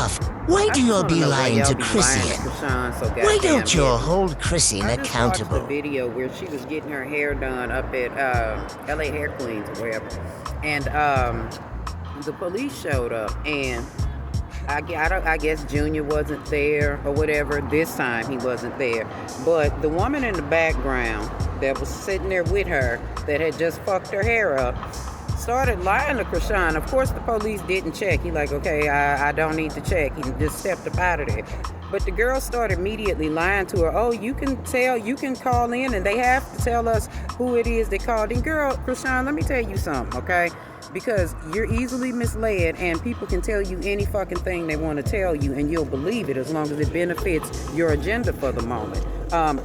off. Why do you be lying to Chrisean? Why don't you hold Chrisean accountable? I just watched the video where she was getting her hair done up at LA Hair Queens or wherever, and the police showed up, and I guess Junior wasn't there or whatever. This time he wasn't there, but the woman in the background that was sitting there with her that had just fucked her hair up started lying to Chrisean. Of course, the police didn't check. He like, okay, I don't need to check. He just stepped up out of there. But the girl started immediately lying to her. Oh, you can call in, and they have to tell us who it is that called in. Girl, Chrisean, let me tell you something, okay? Because you're easily misled, and people can tell you any fucking thing they want to tell you, and you'll believe it as long as it benefits your agenda for the moment.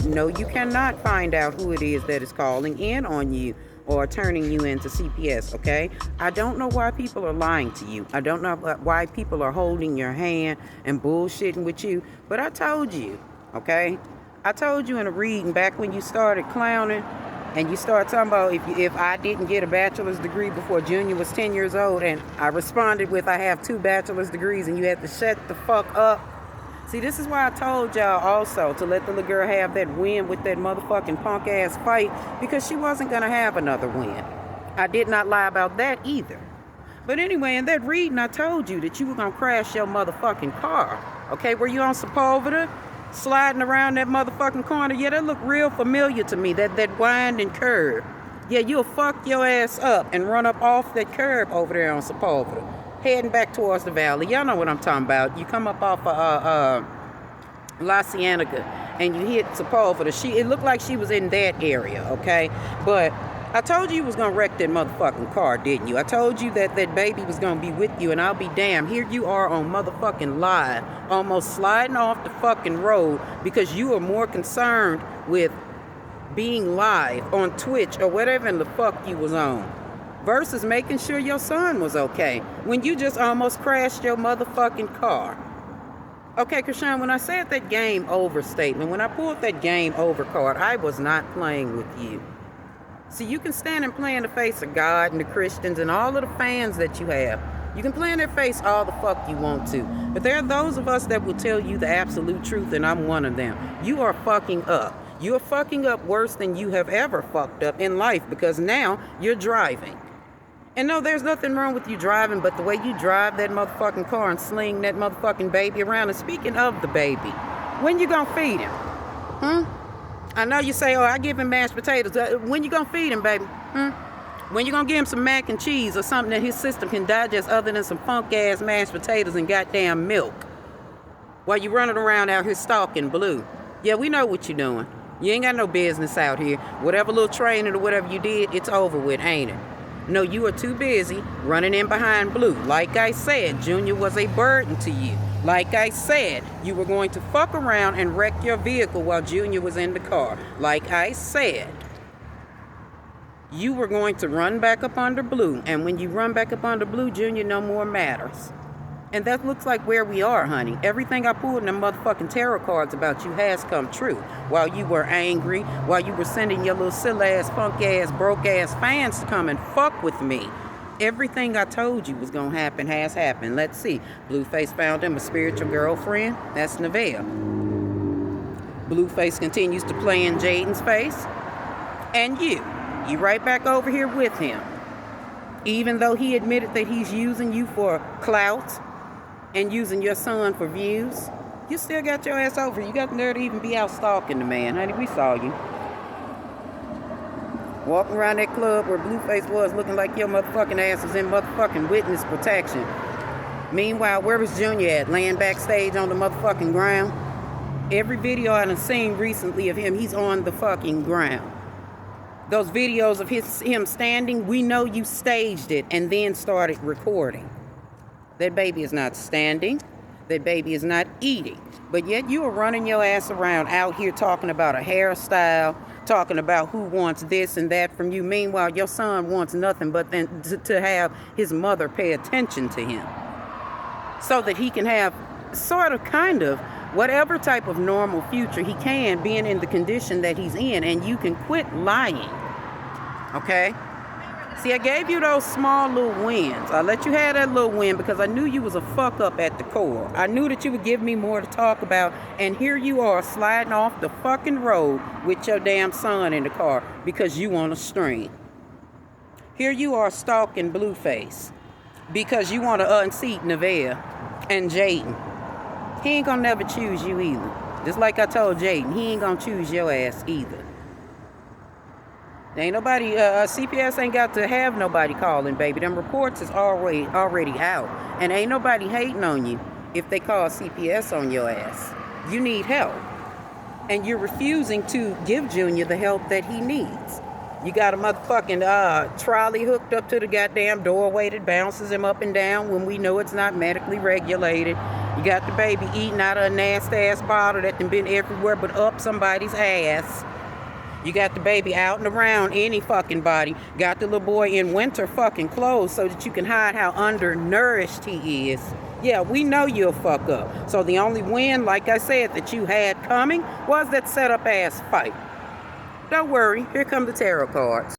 No, you cannot find out who it is that is calling in on you or turning you into CPS, okay? I don't know why people are lying to you. I don't know why people are holding your hand and bullshitting with you, but I told you, okay? I told you in a reading back when you started clowning and you started talking about if I didn't get a bachelor's degree before Junior was 10 years old, and I responded with I have 2 bachelor's degrees, and you had to shut the fuck up. See, this is why I told y'all also to let the little girl have that win with that motherfucking punk ass fight, because she wasn't going to have another win. I did not lie about that either. But anyway, in that reading, I told you that you were going to crash your motherfucking car. Okay, were you on Sepulveda sliding around that motherfucking corner? Yeah, that looked real familiar to me, that winding curve. Yeah, you'll fuck your ass up and run up off that curb over there on Sepulveda, heading back towards the valley. Y'all know what I'm talking about. You come up off of La Cienega and you hit Sepulveda. It looked like she was in that area, okay? But I told you was gonna wreck that motherfucking car, didn't you? I told you that baby was gonna be with you, and I'll be damned. Here you are on motherfucking live, almost sliding off the fucking road because you are more concerned with being live on Twitch or whatever in the fuck you was on, versus making sure your son was okay when you just almost crashed your motherfucking car. Okay, Chrisean, when I said that game over statement, when I pulled that game over card, I was not playing with you. See, you can stand and play in the face of God and the Christians and all of the fans that you have. You can play in their face all the fuck you want to. But there are those of us that will tell you the absolute truth, and I'm one of them. You are fucking up. You are fucking up worse than you have ever fucked up in life, because now you're driving. And no, there's nothing wrong with you driving, but the way you drive that motherfucking car and sling that motherfucking baby around. And speaking of the baby, when you gonna feed him? I know you say, oh, I give him mashed potatoes. When you gonna feed him, baby? When you gonna give him some mac and cheese or something that his system can digest other than some funk-ass mashed potatoes and goddamn milk? While you running around out here stalking Blue. Yeah, we know what you're doing. You ain't got no business out here. Whatever little training or whatever you did, it's over with, ain't it? No, you are too busy running in behind Blue. Like I said, Junior was a burden to you. Like I said, you were going to fuck around and wreck your vehicle while Junior was in the car. Like I said, you were going to run back up under Blue. And when you run back up under Blue, Junior no more matters. And that looks like where we are, honey. Everything I pulled in the motherfucking tarot cards about you has come true. While you were angry, while you were sending your little silly-ass, funk-ass, broke-ass fans to come and fuck with me, everything I told you was going to happen has happened. Let's see. Blueface found him a spiritual girlfriend. That's Nevaeh. Blueface continues to play in Jaden's face. And you right back over here with him. Even though he admitted that he's using you for clout and using your son for views, you still got your ass over. You got the nerve to even be out stalking the man. Honey, we saw you. Walking around that club where Blueface was looking like your motherfucking ass was in motherfucking witness protection. Meanwhile, where was Junior at? Laying backstage on the motherfucking ground? Every video I've seen recently of him, he's on the fucking ground. Those videos of him standing, we know you staged it and then started recording. That baby is not standing. That baby is not eating. But yet you are running your ass around out here talking about a hairstyle, talking about who wants this and that from you. Meanwhile, your son wants nothing but then to have his mother pay attention to him so that he can have sort of kind of whatever type of normal future he can, being in the condition that he's in, and you can quit lying. Okay? See, I gave you those small little wins. I let you have that little win because I knew you was a fuck up at the core. I knew that you would give me more to talk about, and here you are sliding off the fucking road with your damn son in the car because you want a string. Here you are stalking Blueface because you want to unseat Nevaeh and Jaden. He ain't gonna never choose you either. Just like I told Jaden, he ain't gonna choose your ass either. Ain't nobody, CPS ain't got to have nobody calling, baby. Them reports is already out. And ain't nobody hating on you if they call CPS on your ass. You need help. And you're refusing to give Junior the help that he needs. You got a motherfucking trolley hooked up to the goddamn doorway that bounces him up and down when we know it's not medically regulated. You got the baby eating out of a nasty-ass bottle that done been everywhere but up somebody's ass. You got the baby out and around any fucking body. Got the little boy in winter fucking clothes so that you can hide how undernourished he is. Yeah, we know you'll fuck up. So the only win, like I said, that you had coming was that set-up ass fight. Don't worry, here come the tarot cards.